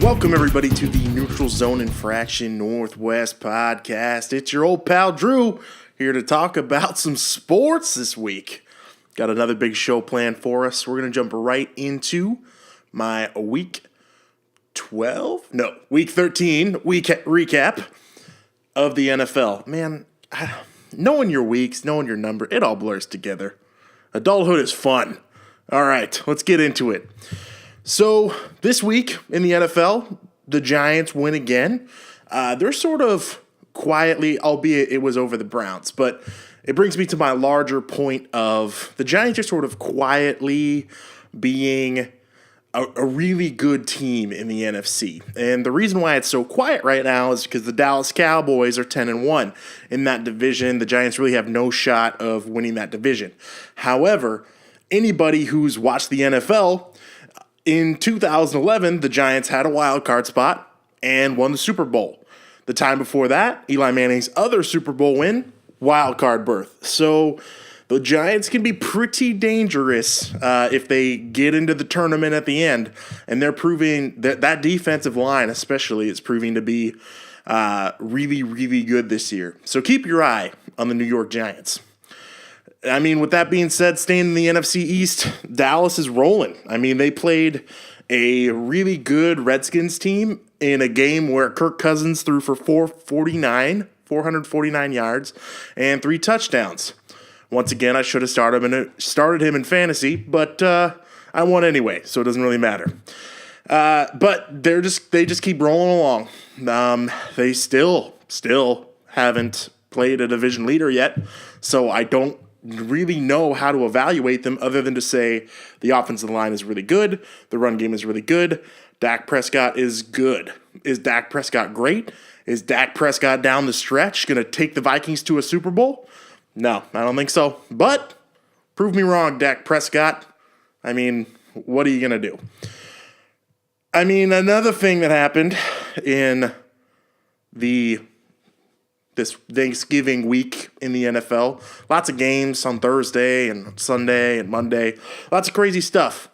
Welcome, everybody, to the Neutral Zone Infraction Northwest podcast. It's your old pal, Drew, here to talk about some sports this week. Got another big show planned for us. We're going to jump right into my week 13 week recap of the NFL. Man, knowing your weeks, knowing your number, it all blurs together. Adulthood is fun. All right, let's get into it. So this week in the NFL, the Giants win again. They're sort of quietly, albeit it was over the Browns, but it brings me to my larger point of the Giants are sort of quietly being a really good team in the NFC. And the reason why it's so quiet right now is because the Dallas Cowboys are 10-1 in that division. The Giants really have no shot of winning that division. However, anybody who's watched the NFL, in 2011, the Giants had a wild card spot and won the Super Bowl. The time before that, Eli Manning's other Super Bowl win, wild card berth. So the Giants can be pretty dangerous if they get into the tournament at the end. And they're proving that defensive line especially is proving to be really, really good this year. So keep your eye on the New York Giants. I mean, with that being said, staying in the NFC East, Dallas is rolling. I mean, they played a really good Redskins team in a game where Kirk Cousins threw for 449 yards and 3 touchdowns. Once again, I should have started him in fantasy, but I won anyway, so it doesn't really matter. But they just keep rolling along. They still haven't played a division leader yet, so I don't really know how to evaluate them other than to say the offensive line is really good, the run game is really good, Dak Prescott is good. Is Dak Prescott great? Is Dak Prescott down the stretch going to take the Vikings to a Super Bowl? No, I don't think so. But prove me wrong, Dak Prescott. I mean, what are you going to do? I mean, another thing that happened in this Thanksgiving week in the NFL. Lots of games on Thursday and Sunday and Monday. Lots of crazy stuff.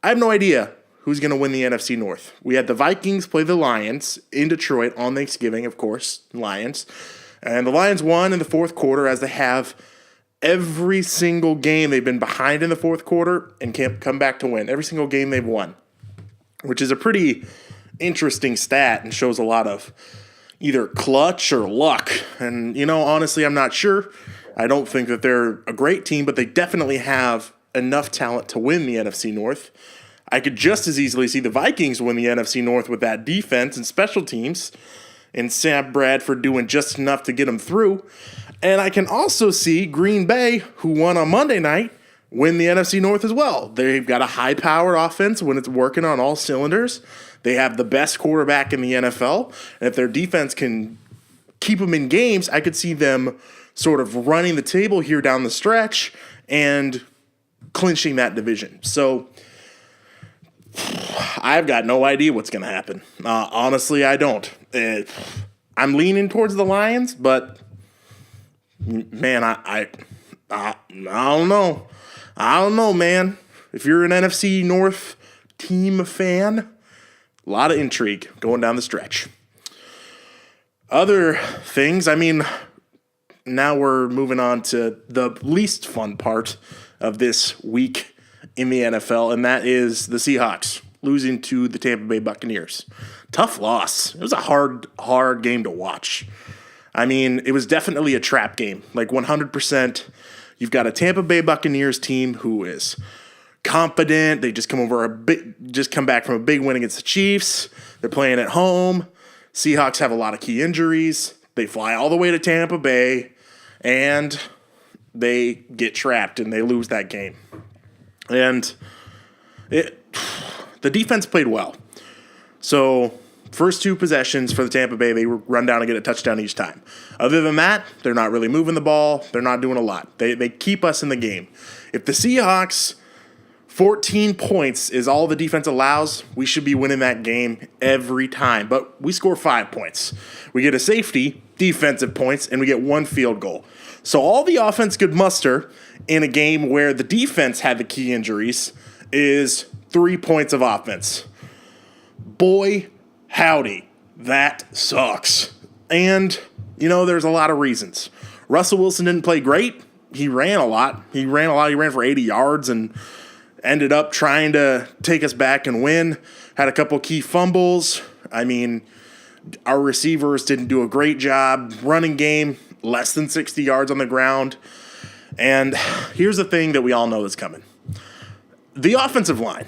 I have no idea who's going to win the NFC North. We had the Vikings play the Lions in Detroit on Thanksgiving, of course, Lions. And the Lions won in the fourth quarter, as they have every single game they've been behind in the fourth quarter and can't come back to win. Every single game they've won, which is a pretty interesting stat and shows a lot of either clutch or luck. And, honestly, I'm not sure. I don't think that they're a great team, but they definitely have enough talent to win the NFC North. I could just as easily see the Vikings win the NFC North with that defense and special teams and Sam Bradford doing just enough to get them through. And I can also see Green Bay, who won on Monday night, win the NFC North as well. They've got a high-powered offense when it's working on all cylinders. They have the best quarterback in the NFL. And if their defense can keep them in games, I could see them sort of running the table here down the stretch and clinching that division. So I've got no idea what's going to happen. Honestly, I don't. I'm leaning towards the Lions, but, man, I don't know. I don't know, man. If you're an NFC North team fan, a lot of intrigue going down the stretch. Other things, I mean, now we're moving on to the least fun part of this week in the NFL, and that is the Seahawks losing to the Tampa Bay Buccaneers. Tough loss. It was a hard game to watch. I mean, it was definitely a trap game, like 100%. You've got a Tampa Bay Buccaneers team who is confident. They just come back from a big win against the Chiefs. They're playing at home. Seahawks have a lot of key injuries. They fly all the way to Tampa Bay, and they get trapped, and they lose that game. And the defense played well. So first 2 possessions for the Tampa Bay, they run down and get a touchdown each time. Other than that, they're not really moving the ball. They're not doing a lot. They keep us in the game. If the Seahawks 14 points is all the defense allows, we should be winning that game every time. But we score 5 points. We get a safety, defensive points, and we get 1 field goal. So all the offense could muster in a game where the defense had the key injuries is 3 points of offense. Boy, howdy, that sucks. And, there's a lot of reasons. Russell Wilson didn't play great. He ran a lot. He ran for 80 yards and ended up trying to take us back and win. Had a couple key fumbles. Our receivers didn't do a great job. Running game, less than 60 yards on the ground. And here's the thing that we all know is coming. The offensive line.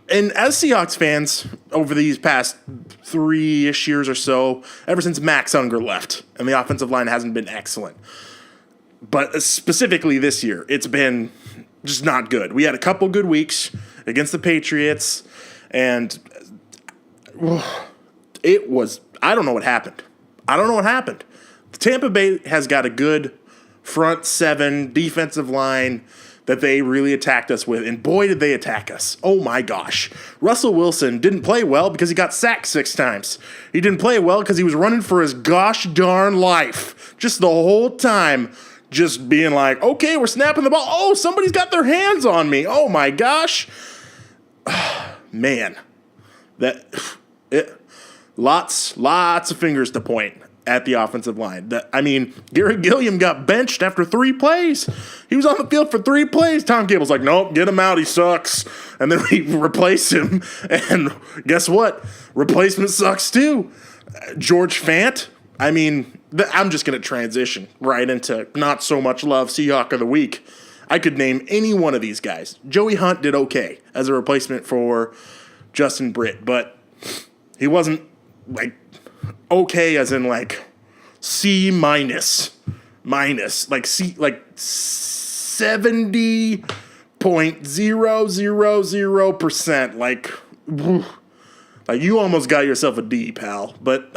And as Seahawks fans, over these past 3-ish years or so, ever since Max Unger left, and the offensive line hasn't been excellent. But specifically this year, it's been just not good. We had a couple good weeks against the Patriots, and I don't know what happened. Tampa Bay has got a good front seven defensive line that they really attacked us with, and boy, did they attack us. Oh my gosh. Russell Wilson didn't play well because he got sacked 6 times. He didn't play well because he was running for his gosh darn life. Just the whole time, just being like, okay, we're snapping the ball. Oh, somebody's got their hands on me. Oh my gosh. Man. Lots of fingers to point at the offensive line. Garrett Gilliam got benched after 3 plays. He was on the field for 3 plays. Tom Cable's like, nope, get him out. He sucks. And then we replace him. And guess what? Replacement sucks too. George Fant. I'm just going to transition right into not so much love Seahawk of the week. I could name any one of these guys. Joey Hunt did okay as a replacement for Justin Britt, but he wasn't okay as in C minus, C 70.000%. You almost got yourself a D, pal. But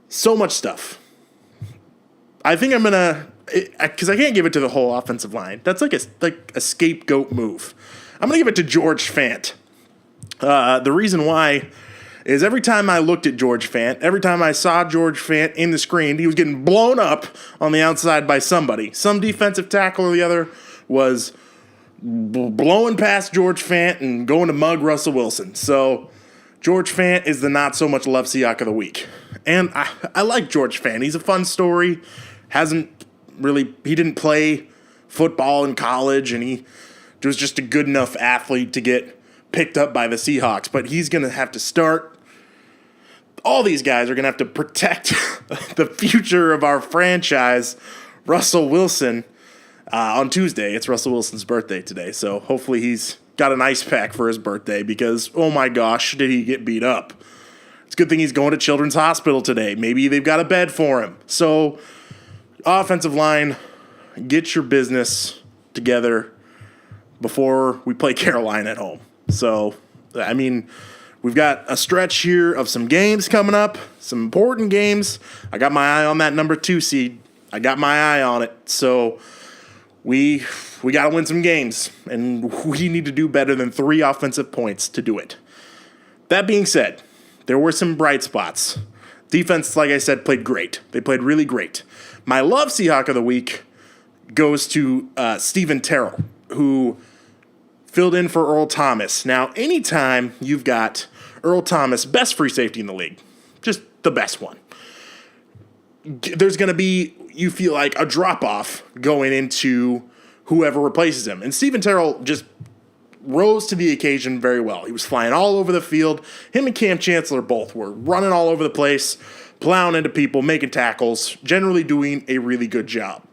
so much stuff. I think I'm gonna, because I can't give it to the whole offensive line. That's like a scapegoat move. I'm gonna give it to George Fant. The reason why is every time I looked at George Fant, every time I saw George Fant in the screen, he was getting blown up on the outside by somebody. Some defensive tackle or the other was blowing past George Fant and going to mug Russell Wilson. So George Fant is the not so much love Seahawk of the week. And I like George Fant. He's a fun story. He didn't play football in college, and he was just a good enough athlete to get picked up by the Seahawks. But he's going to have to start. All these guys are going to have to protect the future of our franchise, Russell Wilson, on Tuesday. It's Russell Wilson's birthday today, so hopefully he's got an ice pack for his birthday because, oh my gosh, did he get beat up. It's a good thing he's going to Children's Hospital today. Maybe they've got a bed for him. So, offensive line, get your business together before we play Carolina at home. So, we've got a stretch here of some games coming up, some important games. I got my eye on that number 2 seed. I got my eye on it. So we got to win some games, and we need to do better than 3 offensive points to do it. That being said, there were some bright spots. Defense, like I said, played great. They played really great. My love Seahawk of the week goes to Stephen Terrell, who filled in for Earl Thomas. Now, anytime you've got Earl Thomas, best free safety in the league, just the best one, there's going to be, you feel like, a drop-off going into whoever replaces him. And Stephen Terrell just rose to the occasion very well. He was flying all over the field. Him and Cam Chancellor both were running all over the place, plowing into people, making tackles, generally doing a really good job.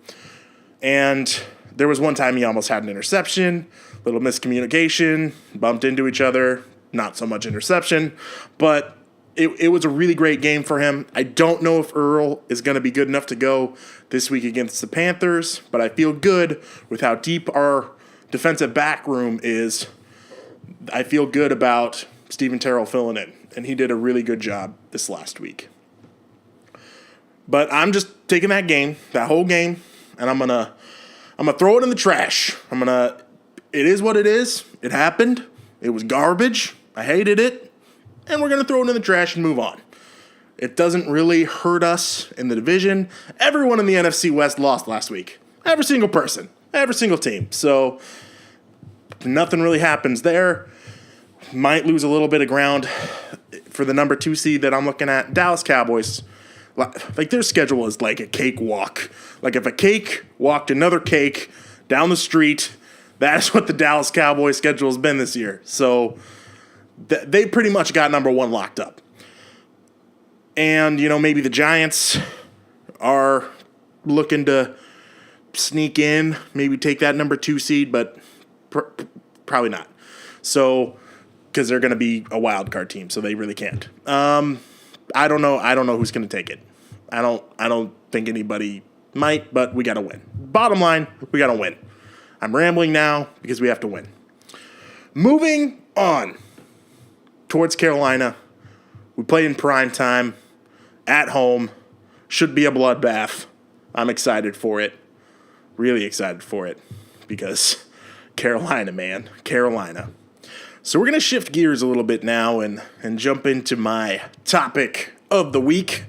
And there was one time he almost had an interception, little miscommunication, bumped into each other, not so much interception, but it was a really great game for him. I don't know if Earl is going to be good enough to go this week against the Panthers, but I feel good with how deep our defensive back room is. I feel good about Stephen Terrell filling in, and he did a really good job this last week. But I'm just taking that whole game, and I'm gonna throw it in the trash. It is what it is. It happened. It was garbage. I hated it. And we're going to throw it in the trash and move on. It doesn't really hurt us in the division. Everyone in the NFC West lost last week. Every single person. Every single team. So nothing really happens there. might lose a little bit of ground for the number 2 seed that I'm looking at. Dallas Cowboys, like their schedule is like a cakewalk. Like if a cake walked another cake down the street, that's what the Dallas Cowboys schedule has been this year. So they pretty much got number 1 locked up. And, maybe the Giants are looking to sneak in, maybe take that number 2 seed, but probably not. So, because they're going to be a wild card team, so they really can't. I don't know. I don't know who's going to take it. I don't think anybody might, but we got to win. Bottom line, we got to win. I'm rambling now because we have to win. Moving on towards Carolina. We played in prime time at home. Should be a bloodbath. I'm excited for it. Really excited for it because Carolina, man. Carolina. So we're going to shift gears a little bit now and jump into my topic of the week.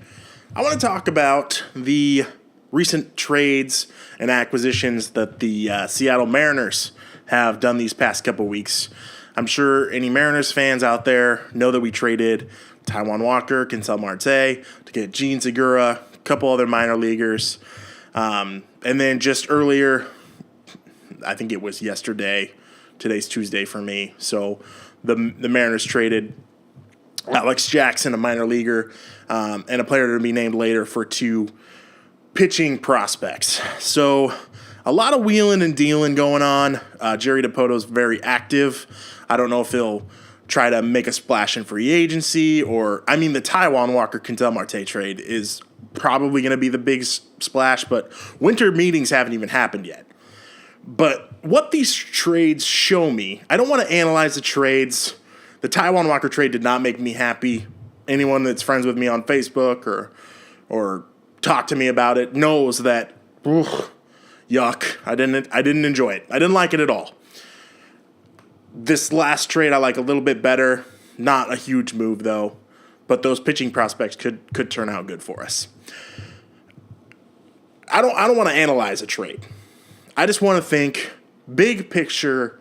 I want to talk about the recent trades and acquisitions that the Seattle Mariners have done these past couple weeks. I'm sure any Mariners fans out there know that we traded Taijuan Walker, Ketel Marte to get Gene Segura, a couple other minor leaguers. And then just earlier, I think it was yesterday, today's Tuesday for me, so the Mariners traded Alex Jackson, a minor leaguer, and a player to be named later for 2 pitching prospects. So a lot of wheeling and dealing going on. Jerry DiPoto's very active. I don't know if he'll try to make a splash in free agency the Taijuan Walker Ketel Marte trade is probably going to be the big splash, but winter meetings haven't even happened yet. But what these trades show me, I don't want to analyze the trades. The Taijuan Walker trade did not make me happy. Anyone that's friends with me on Facebook or talk to me about it knows that, yuck. I didn't enjoy it. I didn't like it at all. This last trade I like a little bit better. Not a huge move though, but those pitching prospects could turn out good for us. I don't want to analyze a trade. I just want to think big picture.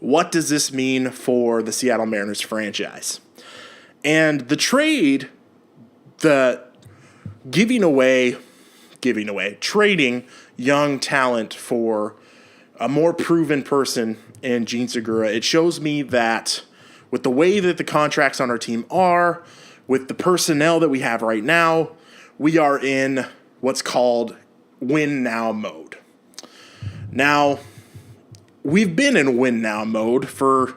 What does this mean for the Seattle Mariners franchise? And the trade, trading young talent for a more proven person in Gene Segura, it shows me that with the way that the contracts on our team are, with the personnel that we have right now, we are in what's called win now mode. Now, we've been in win now mode for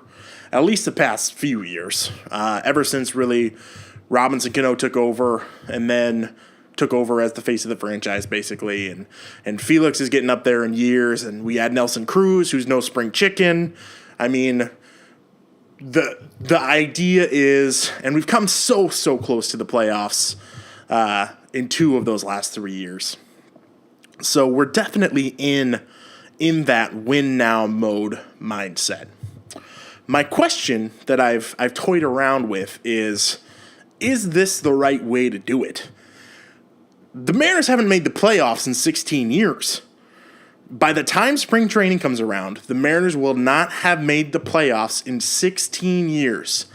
at least the past few years, ever since really Robinson Cano took over and then took over as the face of the franchise, basically. And Felix is getting up there in years, and we had Nelson Cruz, who's no spring chicken. I mean, the idea is, and we've come so close to the playoffs in 2 of those last 3 years. So we're definitely in that win now mode mindset. My question that I've toyed around with is this the right way to do it? The Mariners haven't made the playoffs in 16 years. By the time spring training comes around, the Mariners will not have made the playoffs in 16 years.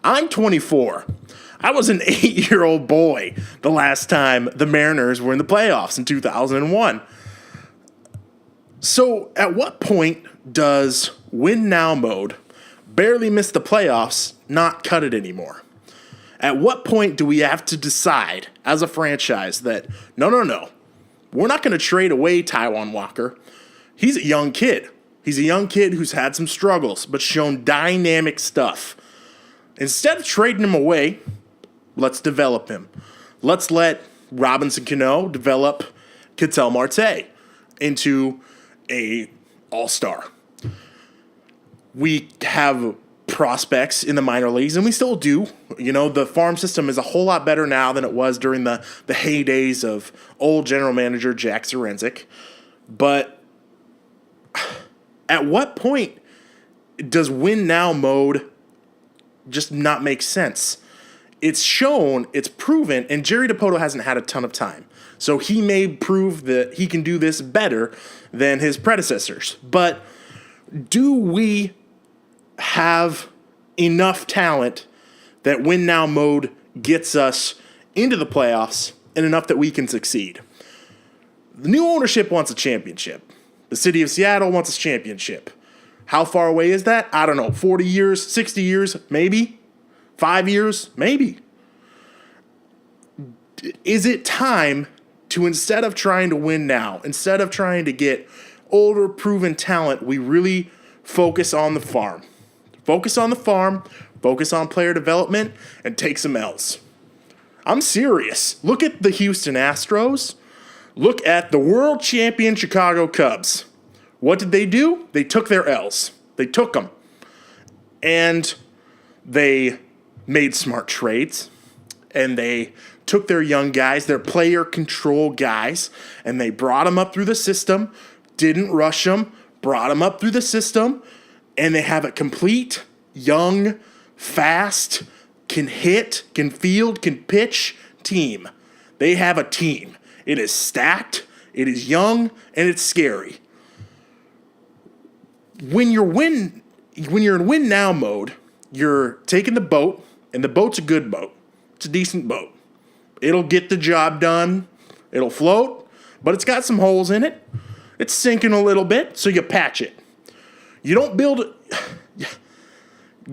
I'm 24. I was an 8-year-old boy the last time the Mariners were in the playoffs in 2001. So at what point does win now mode, barely miss the playoffs, not cut it anymore? At what point do we have to decide as a franchise that, no, we're not going to trade away Taijuan Walker. He's a young kid. He's a young kid who's had some struggles, but shown dynamic stuff. Instead of trading him away, let's develop him. Let's let Robinson Cano develop Ketel Marte into a all-star. We have prospects in the minor leagues, and we still do. The farm system is a whole lot better now than it was during the heydays of old general manager Jack Zarenzik. But at what point does win now mode just not make sense? It's shown, it's proven, and Jerry DiPoto hasn't had a ton of time. So he may prove that he can do this better than his predecessors. But do we have enough talent that win now mode gets us into the playoffs and enough that we can succeed. The new ownership wants a championship. The city of Seattle wants a championship. How far away is that? I don't know. 40 years, 60 years, maybe. 5 years, maybe. Is it time to, instead of trying to win now, instead of trying to get older, proven talent, we really focus on the farm? Focus on the farm, focus on player development, and take some L's. I'm serious. Look at the Houston Astros. Look at the world champion Chicago Cubs. What did they do? They took their L's. They took them. And they made smart trades. And they took their young guys, their player control guys, and they brought them up through the system, didn't rush them, brought them up through the system, and they have a complete, young, fast, can hit, can field, can pitch team. They have a team. It is stacked, it is young, and it's scary. When you're in win now mode, you're taking the boat, and the boat's a good boat. It's a decent boat. It'll get the job done. It'll float, but it's got some holes in it. It's sinking a little bit, so you patch it. You don't build...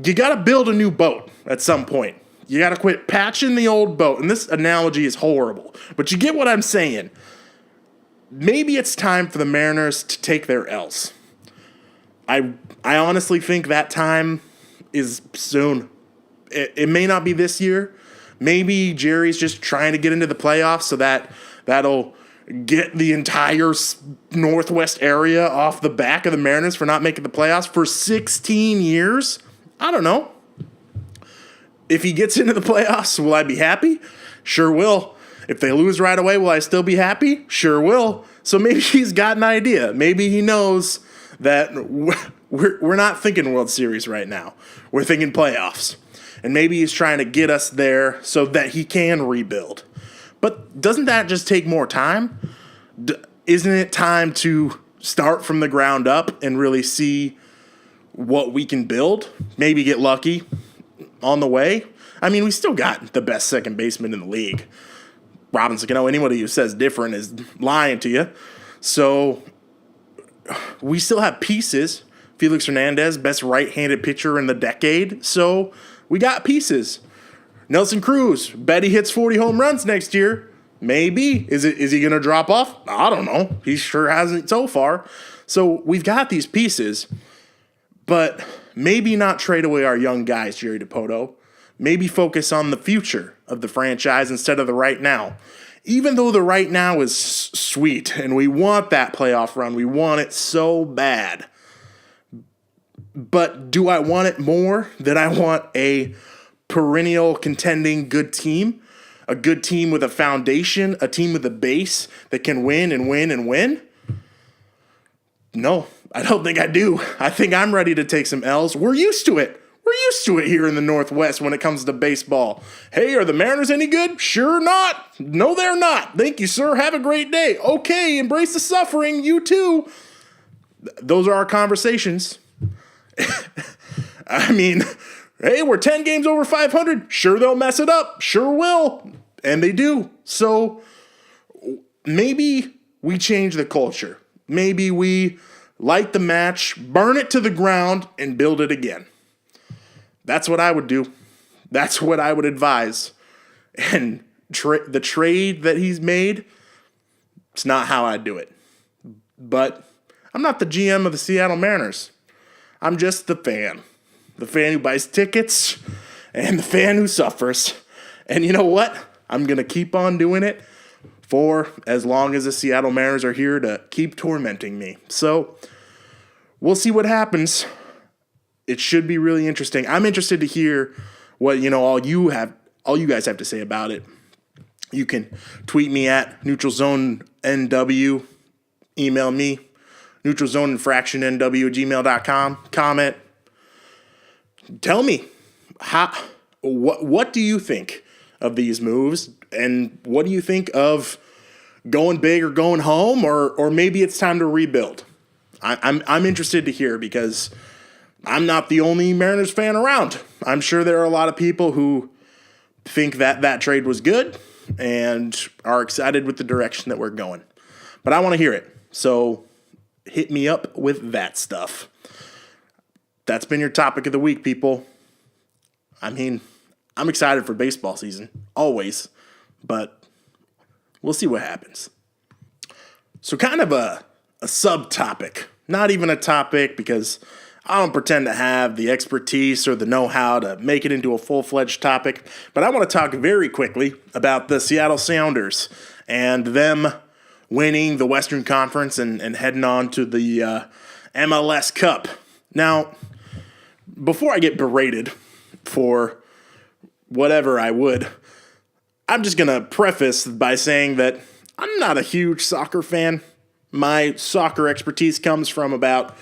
You got to build a new boat at some point. You got to quit patching the old boat. And this analogy is horrible, but you get what I'm saying. Maybe it's time for the Mariners to take their L's. I honestly think that time is soon. It may not be this year. Maybe Jerry's just trying to get into the playoffs so that'll get the entire Northwest area off the back of the Mariners for not making the playoffs for 16 years. I don't know. If he gets into the playoffs, will I be happy? Sure will. If they lose right away, will I still be happy? Sure will. So maybe he's got an idea. Maybe he knows that we're not thinking World Series right now. We're thinking playoffs. And maybe he's trying to get us there so that he can rebuild. But doesn't that just take more time? Isn't it time to start from the ground up and really see what we can build? Maybe get lucky on the way. I mean, we still got the best second baseman in the league. Robinson, anybody who says different is lying to you. So we still have pieces. Felix Hernandez, best right-handed pitcher in the decade. So we got pieces. Nelson Cruz, bet he hits 40 home runs next year. Maybe. Is he going to drop off? I don't know. He sure hasn't so far. So we've got these pieces, but maybe not trade away our young guys, Jerry Dipoto. Maybe focus on the future of the franchise instead of the right now. Even though the right now is sweet and we want that playoff run, we want it so bad. But do I want it more than I want a perennial contending good team? A good team with a foundation, a team with a base that can win and win and win? No, I don't think I do. I think I'm ready to take some L's. We're used to it. We're used to it here in the Northwest when it comes to baseball. Hey, are the Mariners any good? Sure not. No, they're not. Thank you, sir. Have a great day. Okay, embrace the suffering. You too. Those are our conversations. I mean, hey, we're 10 games over 500. Sure, they'll mess it up. Sure will. And they do. So maybe we change the culture. Maybe we light the match, burn it to the ground, and build it again. That's what I would do. That's what I would advise. And the trade that he's made, it's not how I'd do it. But I'm not the GM of the Seattle Mariners. I'm just the fan who buys tickets and the fan who suffers. And you know what? I'm going to keep on doing it for as long as the Seattle Mariners are here to keep tormenting me. So we'll see what happens. It should be really interesting. I'm interested to hear what all you guys have to say about it. You can tweet me at NeutralZoneNW, email me neutralzoneinfractionnw@gmail.com. Comment. Tell me what do you think of these moves, and what do you think of going big or going home, or maybe it's time to rebuild. I'm interested to hear, because I'm not the only Mariners fan around. I'm sure there are a lot of people who think that trade was good and are excited with the direction that we're going. But I want to hear it. So hit me up with that stuff. That's been your topic of the week, people. I mean, I'm excited for baseball season, always, but we'll see what happens. So kind of a subtopic, not even a topic because I don't pretend to have the expertise or the know-how to make it into a full-fledged topic, but I want to talk very quickly about the Seattle Sounders and them winning the Western Conference and heading on to the MLS Cup. Now, before I get berated for whatever I would, I'm just going to preface by saying that I'm not a huge soccer fan. My soccer expertise comes from about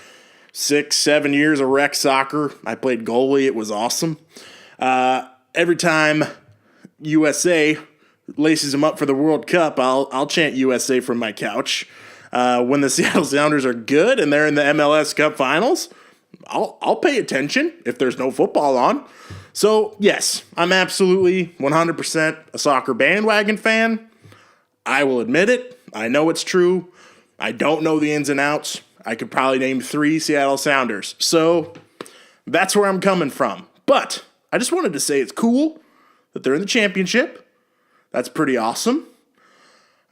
6-7 years of rec soccer. I played goalie. It was awesome. Every time USA laces them up for the World Cup, I'll chant USA from my couch. When the Seattle Sounders are good and they're in the MLS Cup Finals, I'll pay attention if there's no football on. So, yes, I'm absolutely 100% a soccer bandwagon fan. I will admit it. I know it's true. I don't know the ins and outs. I could probably name 3 Seattle Sounders. So, that's where I'm coming from. But I just wanted to say it's cool that they're in the championship. That's pretty awesome.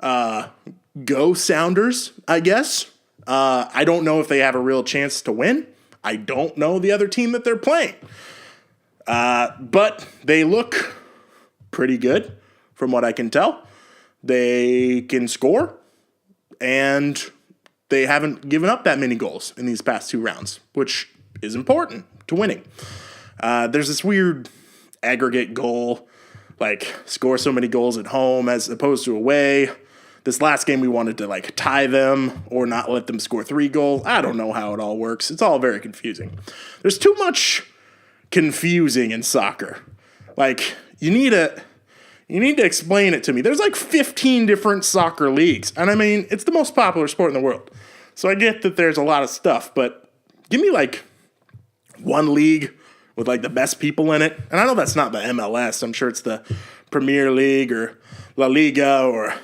Go Sounders, I guess. I don't know if they have a real chance to win. I don't know the other team that they're playing. But they look pretty good from what I can tell. They can score, and they haven't given up that many goals in these past 2 rounds, which is important to winning. There's this weird aggregate goal, like score so many goals at home as opposed to away. This last game we wanted to like tie them or not let them score 3 goals. I don't know how it all works. It's all very confusing. There's too much confusing in soccer. Like, you need to explain it to me. There's like 15 different soccer leagues. And I mean, it's the most popular sport in the world. So I get that there's a lot of stuff, but give me like one league with like the best people in it. And I know that's not the MLS. I'm sure it's the Premier League or La Liga or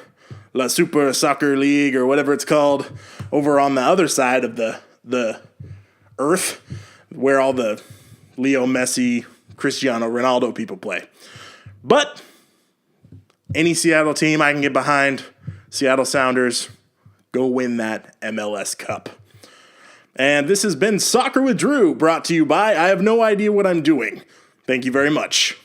La Super Soccer League or whatever it's called over on the other side of the earth where all the Leo Messi, Cristiano Ronaldo people play. But any Seattle team I can get behind, Seattle Sounders, go win that MLS Cup. And this has been Soccer with Drew, brought to you by I Have No Idea What I'm Doing. Thank you very much.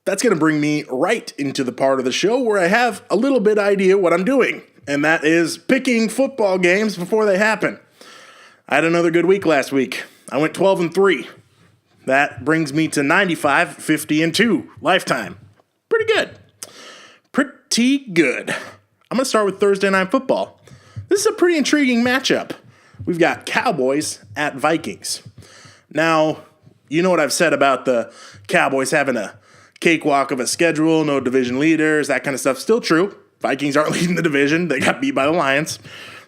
That's going to bring me right into the part of the show where I have a little bit idea what I'm doing, and that is picking football games before they happen. I had another good week last week. I went 12-3. That brings me to 95, 50-2 lifetime. Pretty good. Pretty good. I'm going to start with Thursday Night Football. This is a pretty intriguing matchup. We've got Cowboys at Vikings. Now, you know what I've said about the Cowboys having a cakewalk of a schedule, no division leaders, that kind of stuff. Still true. Vikings aren't leading the division. They got beat by the Lions.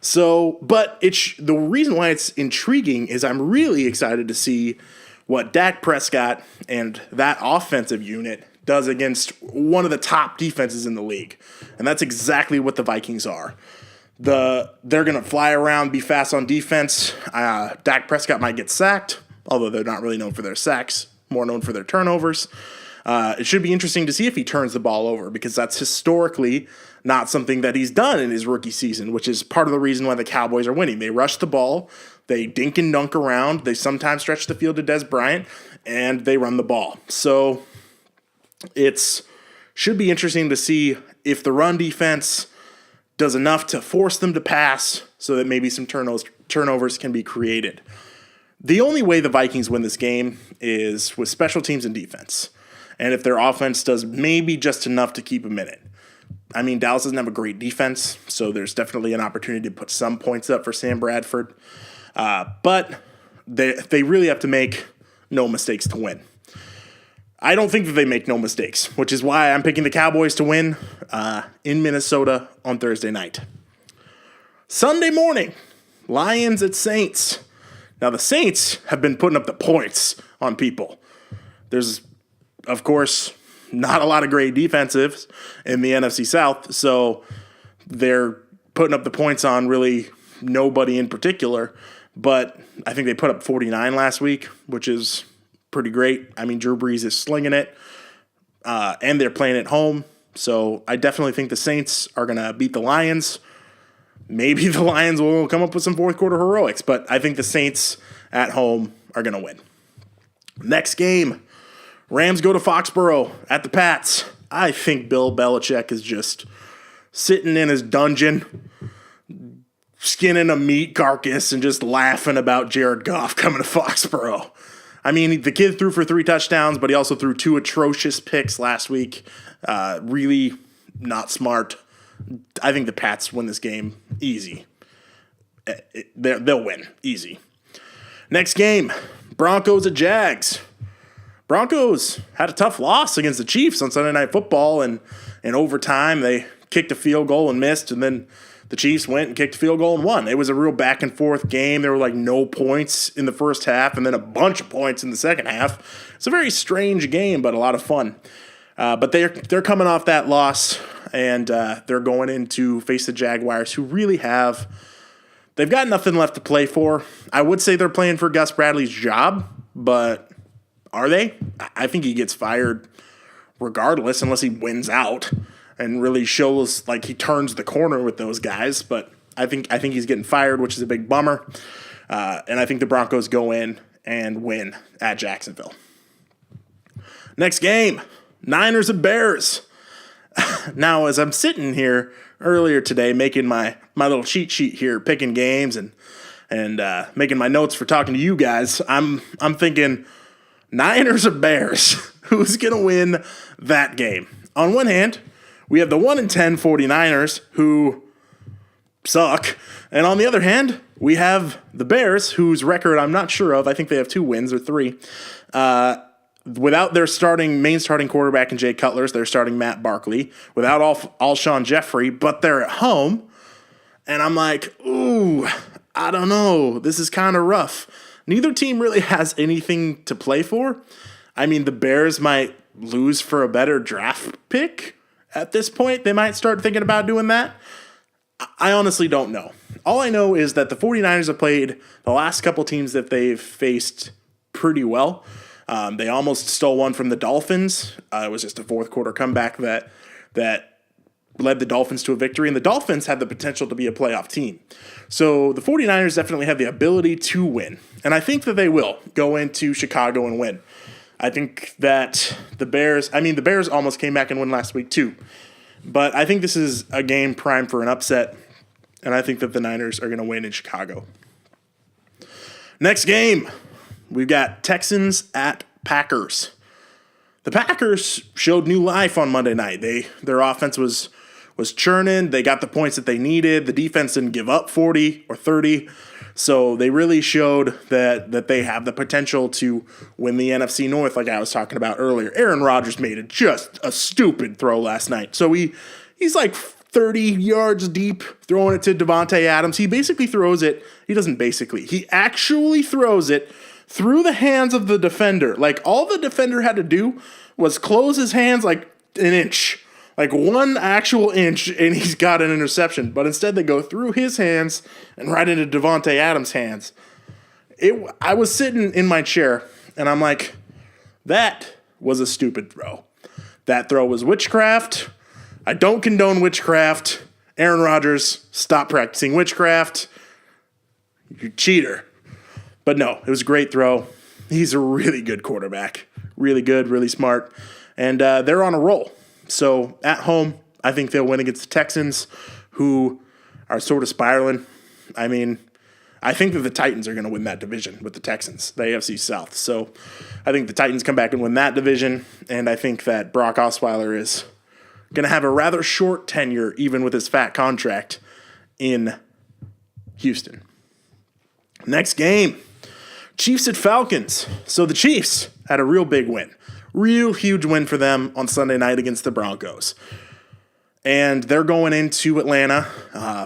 So, but the reason why it's intriguing is I'm really excited to see what Dak Prescott and that offensive unit does against one of the top defenses in the league. And that's exactly what the Vikings are. They're going to fly around, be fast on defense. Dak Prescott might get sacked, although they're not really known for their sacks, more known for their turnovers. It should be interesting to see if he turns the ball over because that's historically not something that he's done in his rookie season, which is part of the reason why the Cowboys are winning. They rush the ball, they dink and dunk around, they sometimes stretch the field to Des Bryant, and they run the ball. So it should be interesting to see if the run defense does enough to force them to pass so that maybe some turnovers can be created. The only way the Vikings win this game is with special teams and defense. And if their offense does maybe just enough to keep them in it. I mean, Dallas doesn't have a great defense, so there's definitely an opportunity to put some points up for Sam Bradford. But they really have to make no mistakes to win. I don't think that they make no mistakes, which is why I'm picking the Cowboys to win in Minnesota on Thursday night. Sunday morning, Lions at Saints. Now, the Saints have been putting up the points on people. There's, of course, not a lot of great defensives in the NFC South, so they're putting up the points on really nobody in particular. But I think they put up 49 last week, which is pretty great. I mean, Drew Brees is slinging it, and they're playing at home. So I definitely think the Saints are going to beat the Lions. Maybe the Lions will come up with some fourth quarter heroics, but I think the Saints at home are going to win. Next game, Rams go to Foxborough at the Pats. I think Bill Belichick is just sitting in his dungeon, skinning a meat carcass and just laughing about Jared Goff coming to Foxborough. I mean, the kid threw for 3 touchdowns, but he also threw 2 atrocious picks last week. Really not smart. I think the Pats win this game easy. They'll win easy. Next game, Broncos at Jags. Broncos had a tough loss against the Chiefs on Sunday Night Football, and in overtime they kicked a field goal and missed, and then the Chiefs went and kicked a field goal and won. It was a real back-and-forth game. There were like no points in the first half and then a bunch of points in the second half. It's a very strange game, but a lot of fun. But they're coming off that loss, and they're going in to face the Jaguars, who really they've got nothing left to play for. I would say they're playing for Gus Bradley's job, but are they? I think he gets fired regardless, unless he wins out and really shows like he turns the corner with those guys. But I think he's getting fired, which is a big bummer. And I think the Broncos go in and win at Jacksonville. Next game, Niners and Bears. Now, as I'm sitting here earlier today making my little cheat sheet here, picking games and making my notes for talking to you guys, I'm thinking Niners or Bears. Who's going to win that game? On one hand, we have the 1-10 49ers who suck. And on the other hand, we have the Bears, whose record I'm not sure of. I think they have 2 wins or 3. Without their main starting quarterback in Jay Cutler, they're starting Matt Barkley. Without Alshon Jeffrey, but they're at home. And I'm like, ooh, I don't know. This is kind of rough. Neither team really has anything to play for. I mean, the Bears might lose for a better draft pick at this point. They might start thinking about doing that. I honestly don't know. All I know is that the 49ers have played the last couple teams that they've faced pretty well. They almost stole one from the Dolphins. It was just a fourth quarter comeback that led the Dolphins to a victory, and the Dolphins had the potential to be a playoff team. So the 49ers definitely have the ability to win, and I think that they will go into Chicago and win. I think that the Bears almost came back and won last week too, but I think this is a game primed for an upset, and I think that the Niners are going to win in Chicago. Next game, we've got Texans at Packers. The Packers showed new life on Monday night. Their offense was churning. They got the points that they needed. The defense didn't give up 40 or 30. So they really showed that they have the potential to win the NFC North, like I was talking about earlier. Aaron Rodgers made just a stupid throw last night. So he's like 30 yards deep throwing it to Devontae Adams. He actually throws it through the hands of the defender. Like, all the defender had to do was close his hands like an inch. Like 1 actual inch, and he's got an interception. But instead, they go through his hands and right into Devontae Adams' hands. I was sitting in my chair, and I'm like, that was a stupid throw. That throw was witchcraft. I don't condone witchcraft. Aaron Rodgers, stop practicing witchcraft. You cheater. But no, it was a great throw. He's a really good quarterback. Really good, really smart. And they're on a roll. So at home, I think they'll win against the Texans, who are sort of spiraling. I mean, I think that the Titans are going to win that division with the Texans, the AFC South. So I think the Titans come back and win that division. And I think that Brock Osweiler is going to have a rather short tenure, even with his fat contract, in Houston. Next game, Chiefs at Falcons. So the Chiefs had a real big win. Real huge win for them on Sunday night against the Broncos. And they're going into Atlanta.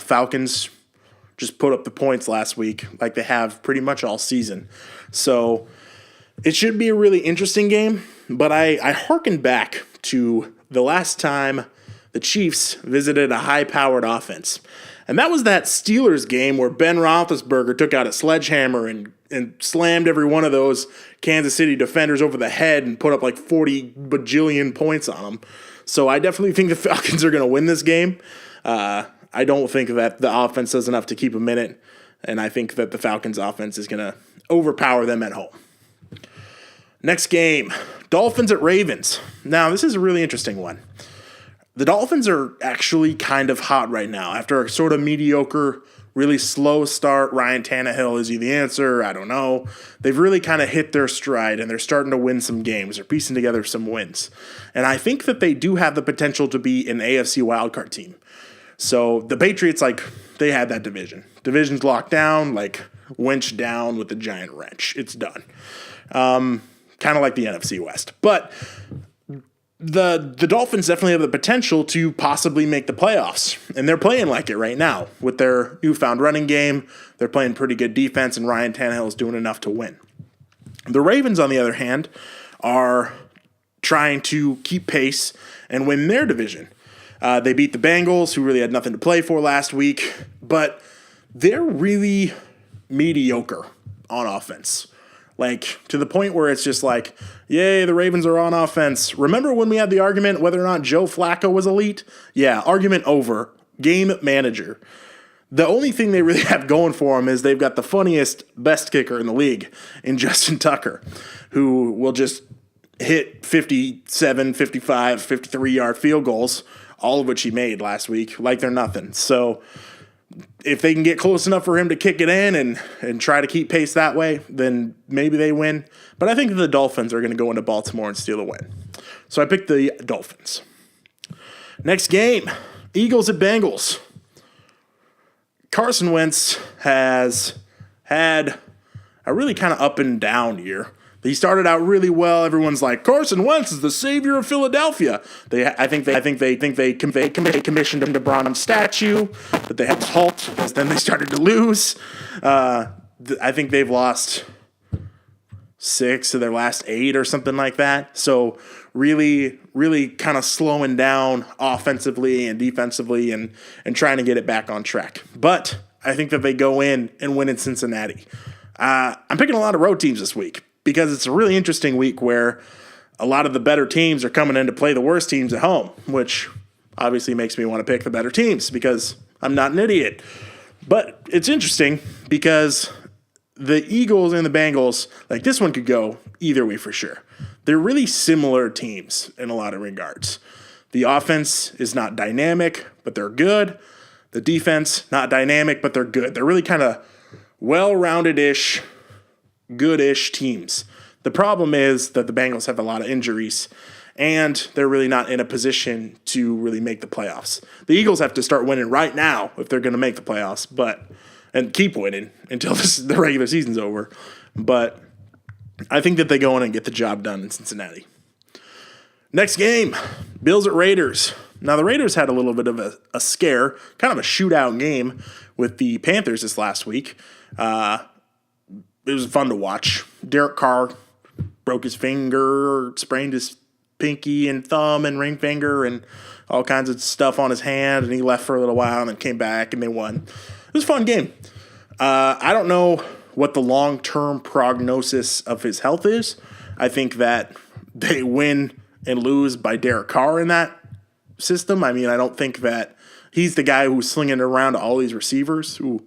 Falcons just put up the points last week like they have pretty much all season. So it should be a really interesting game, but I hearken back to the last time the Chiefs visited a high-powered offense. And that was that Steelers game where Ben Roethlisberger took out a sledgehammer and slammed every one of those Kansas City defenders over the head and put up like 40 bajillion points on them. So I definitely think the Falcons are going to win this game. I don't think that the offense does enough to keep them in it, and I think that the Falcons offense is going to overpower them at home. Next game, Dolphins at Ravens. Now, this is a really interesting one. The Dolphins are actually kind of hot right now. After a sort of mediocre, really slow start, Ryan Tannehill, is he the answer? I don't know. They've really kind of hit their stride, and they're starting to win some games. They're piecing together some wins. And I think that they do have the potential to be an AFC wildcard team. So the Patriots, they had that division. Division's locked down, winched down with a giant wrench. It's done. Kind of like the NFC West. But the Dolphins definitely have the potential to possibly make the playoffs, and they're playing like it right now with their newfound running game. They're playing pretty good defense, and Ryan Tannehill is doing enough to win. The Ravens, on the other hand, are trying to keep pace and win their division. They beat the Bengals, who really had nothing to play for last week, but they're really mediocre on offense. To the point where it's just yay, the Ravens are on offense. Remember when we had the argument whether or not Joe Flacco was elite? Yeah, argument over. Game manager. The only thing they really have going for them is they've got the funniest, best kicker in the league in Justin Tucker, who will just hit 57, 55, 53-yard field goals, all of which he made last week, like they're nothing. So if they can get close enough for him to kick it in and try to keep pace that way, then maybe they win. But I think the Dolphins are going to go into Baltimore and steal the win. So I picked the Dolphins. Next game, Eagles at Bengals. Carson Wentz has had a really kind of up and down year. He started out really well. Everyone's like, Carson Wentz is the savior of Philadelphia. I think they commissioned him to bronze statue, but they had to halt because then they started to lose. I think they've lost 6 of their last 8 or something like that. So really, really kind of slowing down offensively and defensively and trying to get it back on track. But I think that they go in and win in Cincinnati. I'm picking a lot of road teams this week, because it's a really interesting week where a lot of the better teams are coming in to play the worst teams at home, which obviously makes me want to pick the better teams because I'm not an idiot. But it's interesting because the Eagles and the Bengals, this one could go either way for sure. They're really similar teams in a lot of regards. The offense is not dynamic, but they're good. The defense, not dynamic, but they're good. They're really kind of well-rounded-ish, good-ish teams. The problem is that the Bengals have a lot of injuries, and they're really not in a position to really make the playoffs. The Eagles have to start winning right now if they're going to make the playoffs, and keep winning until the regular season's over. But I think that they go in and get the job done in Cincinnati. Next game, Bills at Raiders. Now, the Raiders had a little bit of a scare, kind of a shootout game with the Panthers this last week. It was fun to watch. Derek Carr broke his finger, sprained his pinky and thumb and ring finger and all kinds of stuff on his hand, and he left for a little while and then came back and they won. It was a fun game. I don't know what the long-term prognosis of his health is. I think that they win and lose by Derek Carr in that system. I mean, I don't think that he's the guy who's slinging it around to all these receivers who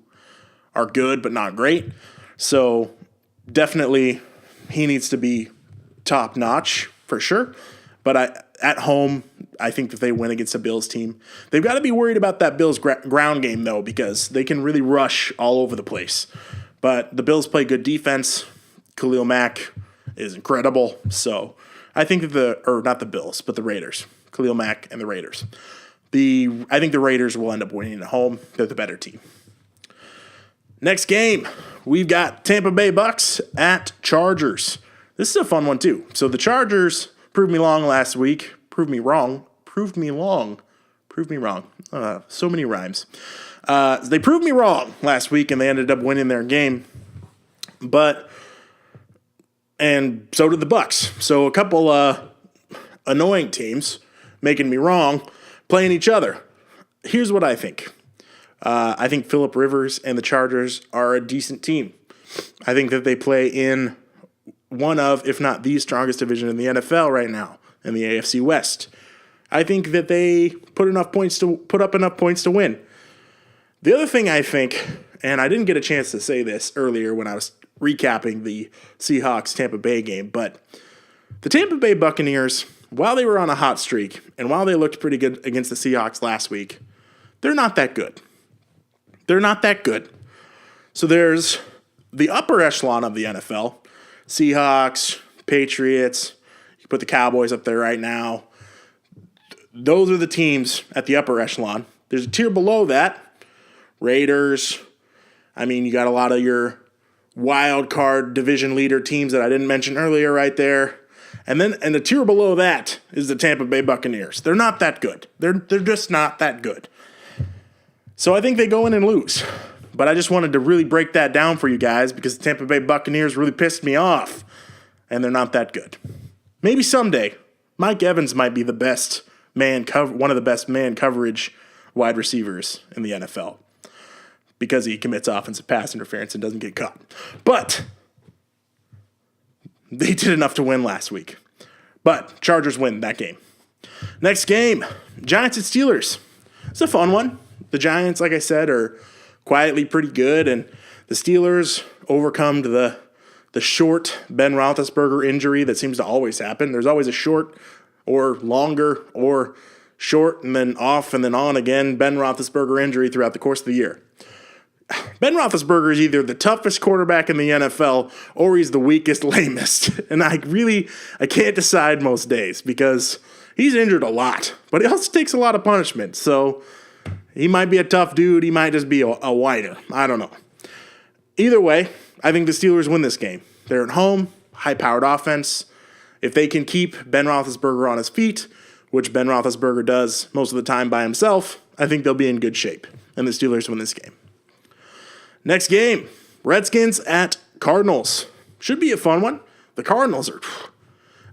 are good but not great. So definitely he needs to be top-notch for sure. But at home, I think that they win against a Bills team. They've got to be worried about that Bills ground game, though, because they can really rush all over the place. But the Bills play good defense. Khalil Mack is incredible. So I think that not the Bills, but the Raiders. Khalil Mack and the Raiders. I think the Raiders will end up winning at home. They're the better team. Next game, we've got Tampa Bay Bucs at Chargers. This is a fun one, too. So the Chargers proved me wrong last week. Proved me wrong. So many rhymes. They proved me wrong last week, and they ended up winning their game. And so did the Bucs. So a couple annoying teams making me wrong, playing each other. Here's what I think. I think Phillip Rivers and the Chargers are a decent team. I think that they play in one of, if not the strongest division in the NFL right now, in the AFC West. I think that they put up enough points to win. The other thing I think, and I didn't get a chance to say this earlier when I was recapping the Seahawks-Tampa Bay game, but the Tampa Bay Buccaneers, while they were on a hot streak, and while they looked pretty good against the Seahawks last week, they're not that good. They're not that good. So there's the upper echelon of the NFL, Seahawks, Patriots, you put the Cowboys up there right now. Those are the teams at the upper echelon. There's a tier below that, Raiders. I mean, you got a lot of your wild card division leader teams that I didn't mention earlier right there. And the tier below that is the Tampa Bay Buccaneers. They're not that good. They're just not that good. So I think they go in and lose. But I just wanted to really break that down for you guys because the Tampa Bay Buccaneers really pissed me off. And they're not that good. Maybe someday, Mike Evans might be the best one of the best man coverage wide receivers in the NFL. Because he commits offensive pass interference and doesn't get caught. But they did enough to win last week. But Chargers win that game. Next game, Giants and Steelers. It's a fun one. The Giants, like I said, are quietly pretty good, and the Steelers overcome the short Ben Roethlisberger injury that seems to always happen. There's always a short or longer or short and then off and then on again Ben Roethlisberger injury throughout the course of the year. Ben Roethlisberger is either the toughest quarterback in the NFL or he's the weakest, lamest. And I can't decide most days because he's injured a lot, but he also takes a lot of punishment. So he might be a tough dude. He might just be a whiner. I don't know. Either way, I think the Steelers win this game. They're at home, high-powered offense. If they can keep Ben Roethlisberger on his feet, which Ben Roethlisberger does most of the time by himself, I think they'll be in good shape. And the Steelers win this game. Next game, Redskins at Cardinals. Should be a fun one. The Cardinals are...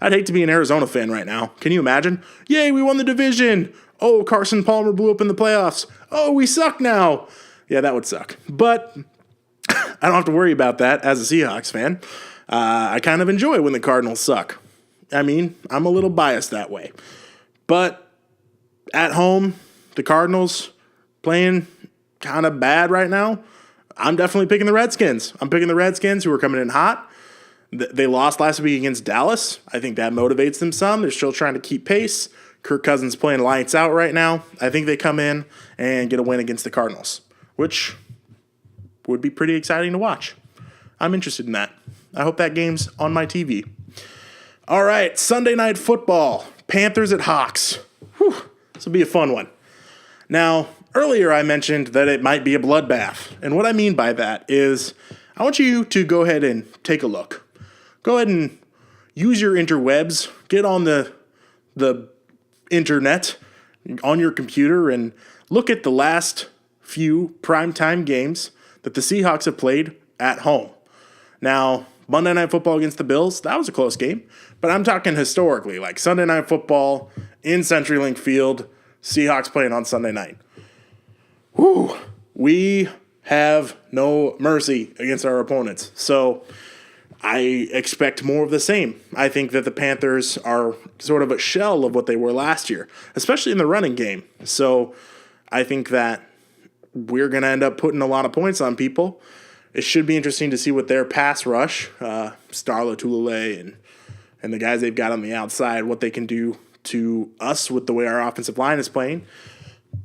I'd hate to be an Arizona fan right now. Can you imagine? Yay, we won the division. Oh, Carson Palmer blew up in the playoffs. Oh, we suck now. Yeah, that would suck. But I don't have to worry about that as a Seahawks fan. I kind of enjoy when the Cardinals suck. I mean, I'm a little biased that way. But at home, the Cardinals playing kind of bad right now. I'm definitely picking the Redskins. I'm picking the Redskins who are coming in hot. They lost last week against Dallas. I think that motivates them some. They're still trying to keep pace. Kirk Cousins playing lights out right now. I think they come in and get a win against the Cardinals, which would be pretty exciting to watch. I'm interested in that. I hope that game's on my TV. All right, Sunday Night Football. Panthers at Hawks. Whew, this will be a fun one. Now, earlier I mentioned that it might be a bloodbath. And what I mean by that is I want you to go ahead and take a look. Go ahead and use your interwebs. Get on the internet on your computer and look at the last few primetime games that the Seahawks have played at home. Now, Monday Night Football against the Bills, that was a close game. But I'm talking historically, like Sunday Night Football in CenturyLink Field, Seahawks playing on Sunday night. Whew, we have no mercy against our opponents. So I expect more of the same. I think that the Panthers are sort of a shell of what they were last year, especially in the running game. So I think that we're going to end up putting a lot of points on people. It should be interesting to see what their pass rush, Starla Tulele and the guys they've got on the outside, what they can do to us with the way our offensive line is playing.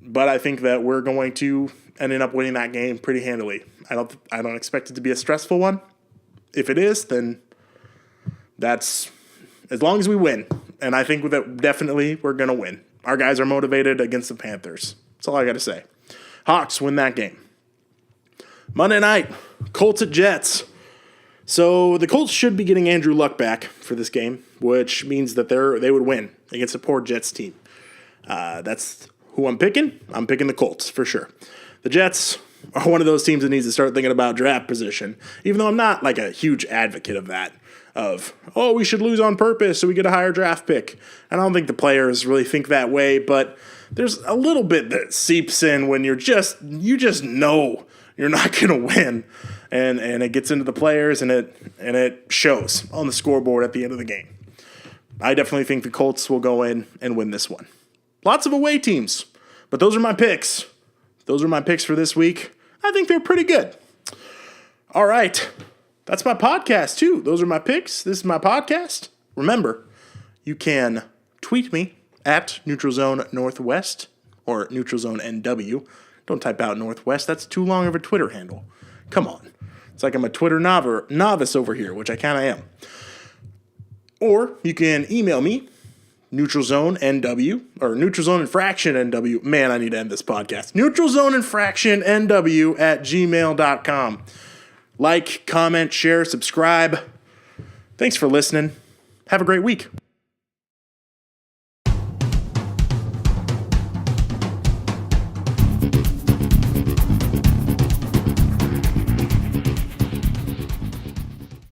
But I think that we're going to end up winning that game pretty handily. I don't expect it to be a stressful one. If it is, then that's as long as we win. And I think that definitely we're going to win. Our guys are motivated against the Panthers. That's all I got to say. Hawks win that game. Monday night, Colts at Jets. So the Colts should be getting Andrew Luck back for this game, which means that they would win against a poor Jets team. That's who I'm picking the Colts for sure. The Jets are one of those teams that needs to start thinking about draft position, even though I'm not like a huge advocate of that. We should lose on purpose so we get a higher draft pick. And I don't think the players really think that way, but there's a little bit that seeps in when you just know you're not going to win. And it gets into the players and it shows on the scoreboard at the end of the game. I definitely think the Colts will go in and win this one. Lots of away teams, but those are my picks. Those are my picks for this week. I think they're pretty good. All right. That's my podcast, too. Those are my picks. This is my podcast. Remember, you can tweet me at Neutral Zone Northwest or Neutral Zone NW. Don't type out Northwest. That's too long of a Twitter handle. Come on. It's like I'm a Twitter novice over here, which I kind of am. Or you can email me, Neutral Zone NW, or Neutral Zone Infraction NW. Man, I need to end this podcast. Neutral Zone Infraction NW at gmail.com. Like, comment, share, subscribe. Thanks for listening. Have a great week.